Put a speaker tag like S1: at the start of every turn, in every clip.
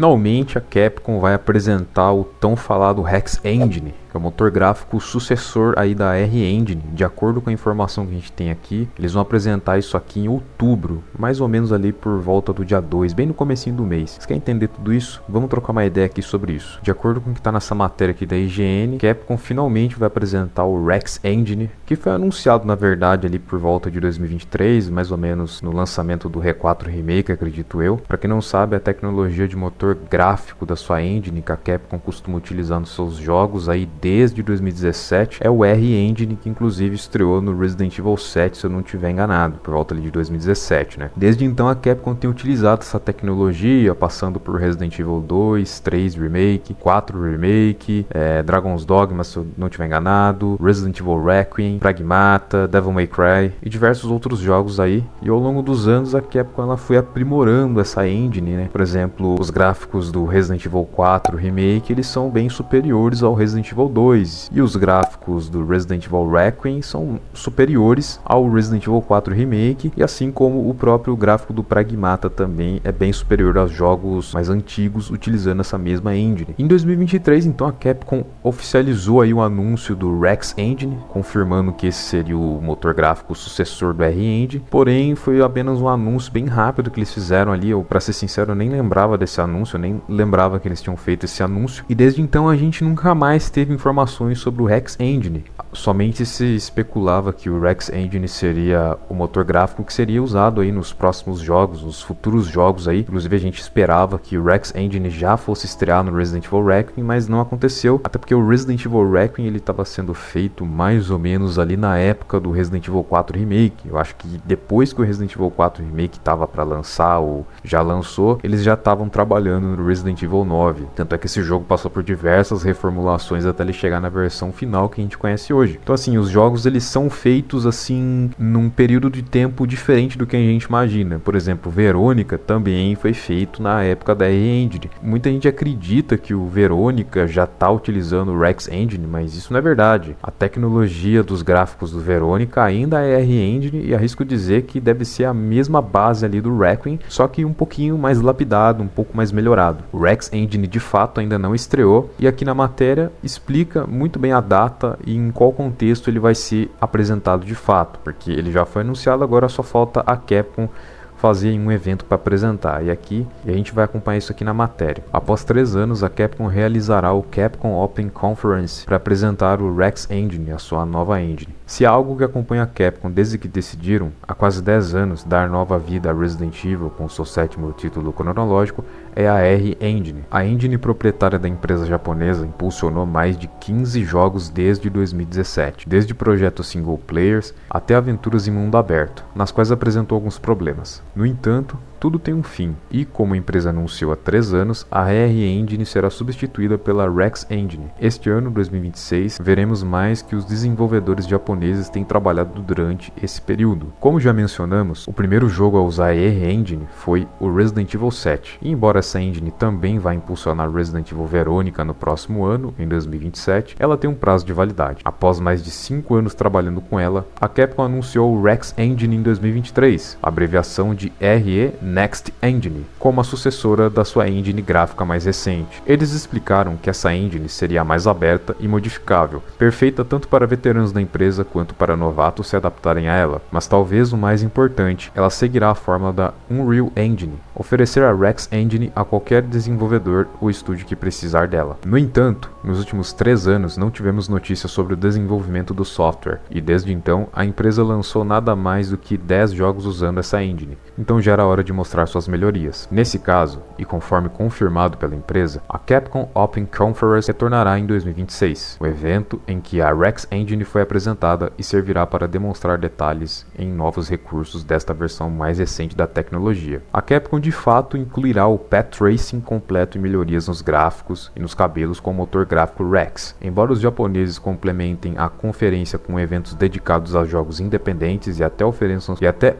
S1: Finalmente a Capcom vai apresentar o tão falado Hex Engine, que é o motor gráfico sucessor aí da R-Engine. De acordo com a informação que a gente tem aqui, eles vão apresentar isso aqui em outubro, mais ou menos ali por volta do dia 2, bem no comecinho do mês. Você quer entender tudo isso? Vamos trocar uma ideia aqui sobre isso. De acordo com o que está nessa matéria aqui da IGN, Capcom finalmente vai apresentar o Rex Engine, que foi anunciado na verdade ali por volta de 2023, mais ou menos no lançamento do R4 Remake, acredito eu. Para quem não sabe, a tecnologia de motor gráfico da sua engine que a Capcom costuma utilizar nos seus jogos aí desde 2017 é o R-Engine, que inclusive estreou no Resident Evil 7, se eu não estiver enganado, por volta ali de 2017, né? Desde então a Capcom tem utilizado essa tecnologia, passando por Resident Evil 2, 3 Remake, 4 Remake, Dragon's Dogma, se eu não estiver enganado, Resident Evil Requiem, Pragmata, Devil May Cry e diversos outros jogos aí. E ao longo dos anos a Capcom ela foi aprimorando essa engine, né? Por exemplo, os gráficos do Resident Evil 4 Remake, eles são bem superiores ao Resident Evil 2, e os gráficos do Resident Evil Requiem são superiores ao Resident Evil 4 Remake, e assim como o próprio gráfico do Pragmata também é bem superior aos jogos mais antigos utilizando essa mesma engine. Em 2023, então, a Capcom oficializou aí o anúncio do Rex Engine, confirmando que esse seria o motor gráfico sucessor do R-Engine, porém foi apenas um anúncio bem rápido que eles fizeram ali. Eu, pra ser sincero, eu nem lembrava desse anúncio, eu nem lembrava que eles tinham feito esse anúncio, e desde então a gente nunca mais teve informações sobre o Rex Engine. Somente se especulava que o Rex Engine seria o motor gráfico que seria usado aí nos próximos jogos, nos futuros jogos aí. Inclusive a gente esperava que o Rex Engine já fosse estrear no Resident Evil Requiem, mas não aconteceu, até porque o Resident Evil Requiem ele estava sendo feito mais ou menos ali na época do Resident Evil 4 Remake. Eu acho que depois que o Resident Evil 4 Remake estava para lançar ou já lançou, eles já estavam trabalhando no Resident Evil 9. Tanto é que esse jogo passou por diversas reformulações até ele chegar na versão final que a gente conhece hoje. Então assim, os jogos eles são feitos assim num período de tempo diferente do que a gente imagina. Por exemplo, Verônica também foi feito na época da R-Engine. Muita gente acredita que o Verônica já está utilizando o Rex Engine, mas isso não é verdade. A tecnologia dos gráficos do Verônica ainda é R-Engine, e arrisco dizer que deve ser a mesma base ali do Requiem, só que um pouquinho mais lapidado, um pouco mais melhorado. O Rex Engine de fato ainda não estreou, e aqui na matéria explica muito bem a data e em qual contexto ele vai ser apresentado de fato, porque ele já foi anunciado, agora só falta a Capcom fazer um evento para apresentar, e a gente vai acompanhar isso aqui na matéria. Após 3 anos, a Capcom realizará o Capcom Open Conference para apresentar o Rex Engine, a sua nova engine. Se há algo que acompanha a Capcom desde que decidiram, há quase 10 anos, dar nova vida a Resident Evil com seu 7º título cronológico, é a R-Engine. A engine proprietária da empresa japonesa impulsionou mais de 15 jogos desde 2017, desde projetos single players até aventuras em mundo aberto, nas quais apresentou alguns problemas. No entanto, tudo tem um fim, e como a empresa anunciou há 3 anos, a R-Engine será substituída pela Rex Engine. Este ano, 2026, veremos mais que os desenvolvedores japoneses têm trabalhado durante esse período. Como já mencionamos, o primeiro jogo a usar a R-Engine foi o Resident Evil 7, e embora essa engine também vai impulsionar Resident Evil Verônica no próximo ano, em 2027, ela tem um prazo de validade. Após mais de 5 anos trabalhando com ela, a Capcom anunciou o Rex Engine em 2023, a abreviação de RE Next Engine, como a sucessora da sua engine gráfica mais recente. Eles explicaram que essa engine seria a mais aberta e modificável, perfeita tanto para veteranos da empresa quanto para novatos se adaptarem a ela, mas talvez o mais importante, ela seguirá a fórmula da Unreal Engine, oferecer a Rex Engine a qualquer desenvolvedor ou estúdio que precisar dela. No entanto, nos últimos 3 anos não tivemos notícias sobre o desenvolvimento do software, e desde então a empresa lançou nada mais do que 10 jogos usando essa engine, então já era hora de mostrar suas melhorias. Nesse caso, e conforme confirmado pela empresa, a Capcom Open Conference retornará em 2026, o evento em que a Rex Engine foi apresentada e servirá para demonstrar detalhes em novos recursos desta versão mais recente da tecnologia. A Capcom de fato incluirá o Path Tracing completo e melhorias nos gráficos e nos cabelos com o motor gráfico Rex. Embora os japoneses complementem a conferência com eventos dedicados a jogos independentes e até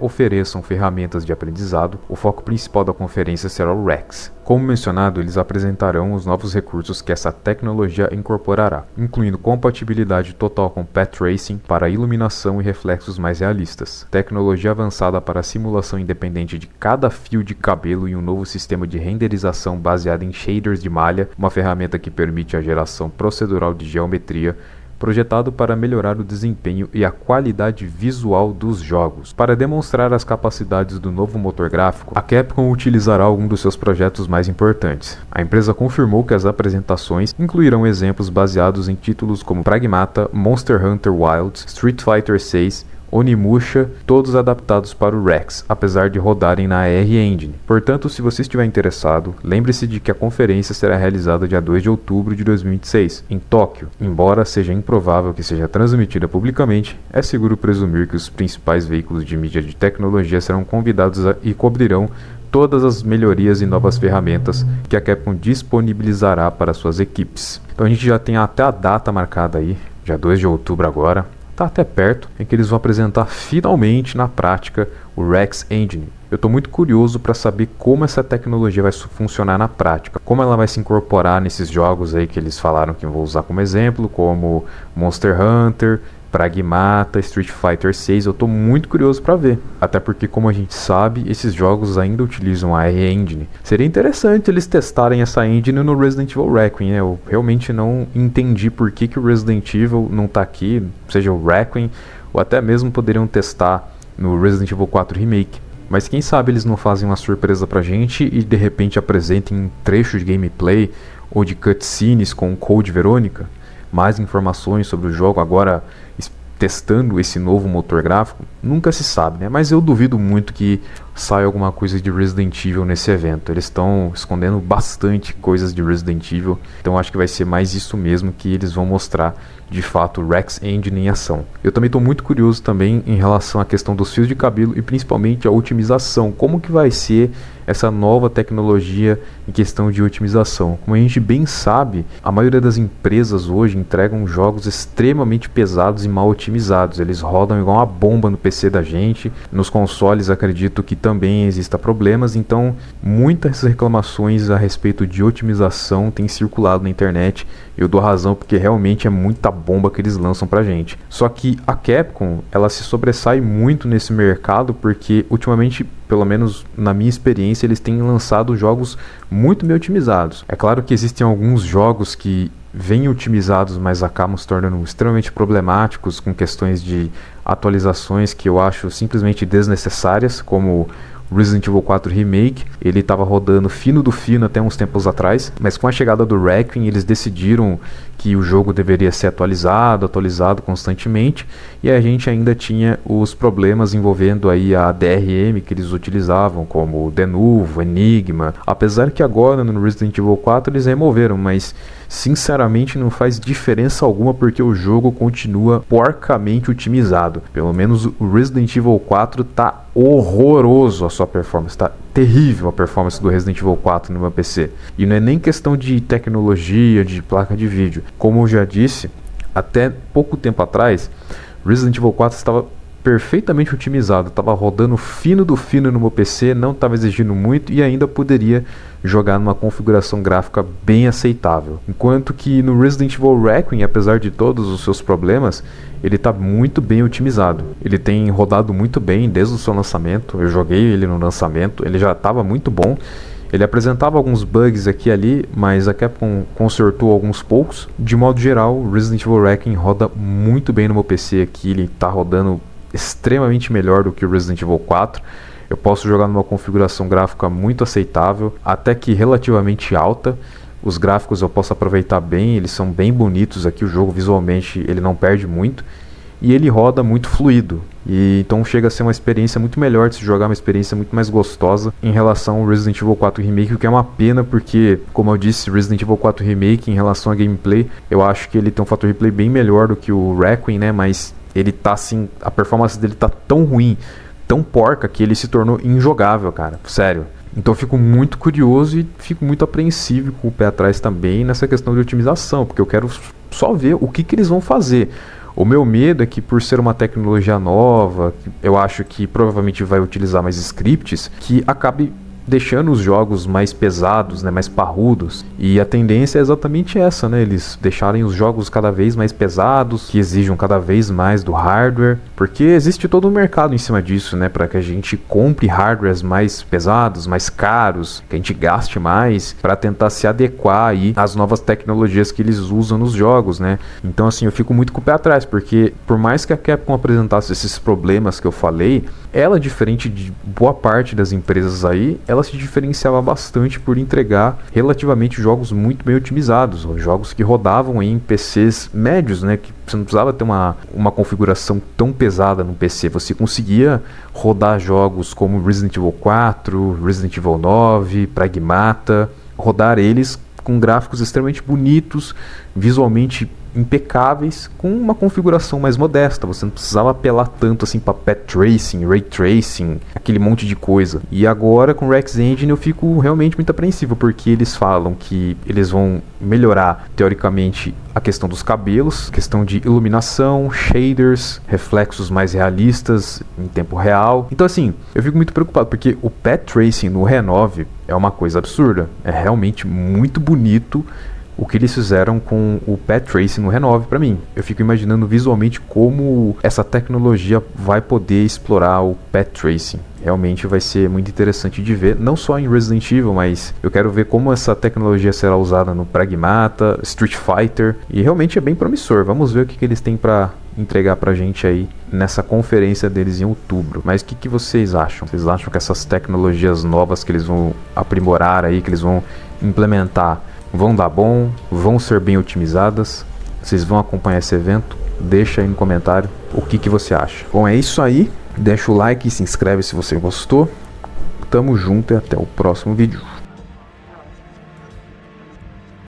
S1: ofereçam ferramentas de aprendizado, o foco principal da conferência será o REX. Como mencionado, eles apresentarão os novos recursos que essa tecnologia incorporará, incluindo compatibilidade total com Path Tracing para iluminação e reflexos mais realistas, tecnologia avançada para simulação independente de cada fio de cabelo e um novo sistema de renderização baseado em shaders de malha, uma ferramenta que permite a geração procedural de geometria, projetado para melhorar o desempenho e a qualidade visual dos jogos. Para demonstrar as capacidades do novo motor gráfico, a Capcom utilizará algum dos seus projetos mais importantes. A empresa confirmou que as apresentações incluirão exemplos baseados em títulos como Pragmata, Monster Hunter Wilds, Street Fighter 6, Onimusha, todos adaptados para o REX, apesar de rodarem na R-Engine. Portanto, se você estiver interessado, lembre-se de que a conferência será realizada dia 2 de outubro de 2026, em Tóquio. Embora seja improvável que seja transmitida publicamente, é seguro presumir que os principais veículos de mídia de tecnologia serão convidados e cobrirão todas as melhorias e novas ferramentas que a Capcom disponibilizará para suas equipes. Então a gente já tem até a data marcada aí, dia 2 de outubro agora. Tá até perto, em que eles vão apresentar finalmente na prática o REX Engine. Eu estou muito curioso para saber como essa tecnologia vai funcionar na prática, como ela vai se incorporar nesses jogos aí que eles falaram que eu vou usar como exemplo, como Monster Hunter, Pragmata, Street Fighter 6. Eu estou muito curioso para ver, até porque, como a gente sabe, esses jogos ainda utilizam a R-Engine. Seria interessante eles testarem essa engine no Resident Evil Requiem, né? Eu realmente não entendi por que o Resident Evil não está aqui, seja o Requiem, ou até mesmo poderiam testar no Resident Evil 4 Remake. Mas quem sabe eles não fazem uma surpresa pra gente e de repente apresentem um trecho de gameplay ou de cutscenes com o Code Verônica, mais informações sobre o jogo agora testando esse novo motor gráfico. Nunca se sabe, né? Mas eu duvido muito que saia alguma coisa de Resident Evil nesse evento. Eles estão escondendo bastante coisas de Resident Evil, então acho que vai ser mais isso mesmo que eles vão mostrar de fato o REX Engine em ação. Eu também estou muito curioso também em relação à questão dos fios de cabelo e principalmente a otimização. Como que vai ser essa nova tecnologia em questão de otimização? Como a gente bem sabe, a maioria das empresas hoje entregam jogos extremamente pesados e mal otimizados. Eles rodam igual uma bomba no PC da gente. Nos consoles acredito que também exista problemas, então muitas reclamações a respeito de otimização têm circulado na internet. Eu dou razão porque realmente é muita bomba que eles lançam pra gente. Só que a Capcom, ela se sobressai muito nesse mercado porque ultimamente, pelo menos na minha experiência, eles têm lançado jogos muito bem otimizados. É claro que existem alguns jogos que vêm otimizados, mas acabam se tornando extremamente problemáticos com questões de atualizações que eu acho simplesmente desnecessárias, como Resident Evil 4 Remake. Ele estava rodando fino do fino até uns tempos atrás, mas com a chegada do Requiem eles decidiram que o jogo deveria ser atualizado constantemente, e a gente ainda tinha os problemas envolvendo aí a DRM que eles utilizavam, como Denuvo, Enigma, apesar que agora no Resident Evil 4 eles removeram, mas sinceramente não faz diferença alguma porque o jogo continua porcamente otimizado. Pelo menos o Resident Evil 4 tá horroroso a sua performance, tá terrível a performance do Resident Evil 4 no meu PC. E não é nem questão de tecnologia, de placa de vídeo. Como eu já disse, até pouco tempo atrás, Resident Evil 4 estava perfeitamente otimizado, estava rodando fino do fino no meu PC, não estava exigindo muito e ainda poderia jogar numa configuração gráfica bem aceitável. Enquanto que no Resident Evil Requiem, apesar de todos os seus problemas, ele está muito bem otimizado. Ele tem rodado muito bem desde o seu lançamento. Eu joguei ele no lançamento, ele já estava muito bom. Ele apresentava alguns bugs aqui e ali, mas a Capcom consertou alguns poucos. De modo geral, o Resident Evil Requiem roda muito bem no meu PC aqui. Ele está rodando extremamente melhor do que o Resident Evil 4. Eu posso jogar numa configuração gráfica muito aceitável, até que relativamente alta. Os gráficos eu posso aproveitar bem, eles são bem bonitos aqui, o jogo visualmente ele não perde muito. E ele roda muito fluido, e então chega a ser uma experiência muito melhor de se jogar, uma experiência muito mais gostosa em relação ao Resident Evil 4 Remake, o que é uma pena porque, como eu disse, Resident Evil 4 Remake em relação a gameplay, eu acho que ele tem um fator replay bem melhor do que o Requiem, né, mas ele tá assim, a performance dele tá tão ruim, tão porca, que ele se tornou injogável, cara, sério. Então eu fico muito curioso e fico muito apreensivo com o pé atrás também nessa questão de otimização, porque eu quero só ver o que eles vão fazer. O meu medo é que, por ser uma tecnologia nova, eu acho que provavelmente vai utilizar mais scripts, que acabe deixando os jogos mais pesados, né, mais parrudos. E a tendência é exatamente essa, né? Eles deixarem os jogos cada vez mais pesados, que exijam cada vez mais do hardware, porque existe todo um mercado em cima disso, né, para que a gente compre hardwares mais pesados, mais caros, que a gente gaste mais para tentar se adequar aí às novas tecnologias que eles usam nos jogos, né? Então assim, eu fico muito com o pé atrás, porque por mais que a Capcom apresentasse esses problemas que eu falei, ela, diferente de boa parte das empresas aí, ela se diferenciava bastante por entregar relativamente jogos muito bem otimizados, jogos que rodavam em PCs médios, né, que você não precisava ter uma configuração tão pesada no PC, você conseguia rodar jogos como Resident Evil 4, Resident Evil 9, Pragmata, rodar eles com gráficos extremamente bonitos, visualmente impecáveis, com uma configuração mais modesta. Você não precisava apelar tanto assim para Path Tracing, Ray Tracing, aquele monte de coisa. E agora com o Rex Engine eu fico realmente muito apreensivo, porque eles falam que eles vão melhorar teoricamente a questão dos cabelos, questão de iluminação, shaders, reflexos mais realistas em tempo real. Então assim, eu fico muito preocupado, porque o Path Tracing no Re9 é uma coisa absurda, é realmente muito bonito o que eles fizeram com o Path Tracing no Re9 para mim. Eu fico imaginando visualmente como essa tecnologia vai poder explorar o Path Tracing. Realmente vai ser muito interessante de ver, não só em Resident Evil, mas eu quero ver como essa tecnologia será usada no Pragmata, Street Fighter, e realmente é bem promissor. Vamos ver o que eles têm para entregar pra gente aí nessa conferência deles em outubro. Mas o que vocês acham? Vocês acham que essas tecnologias novas que eles vão aprimorar aí, que eles vão implementar, vão dar bom, vão ser bem otimizadas? Vocês vão acompanhar esse evento? Deixa aí no comentário o que você acha. Bom, é isso aí. Deixa o like e se inscreve se você gostou. Tamo junto e até o próximo vídeo.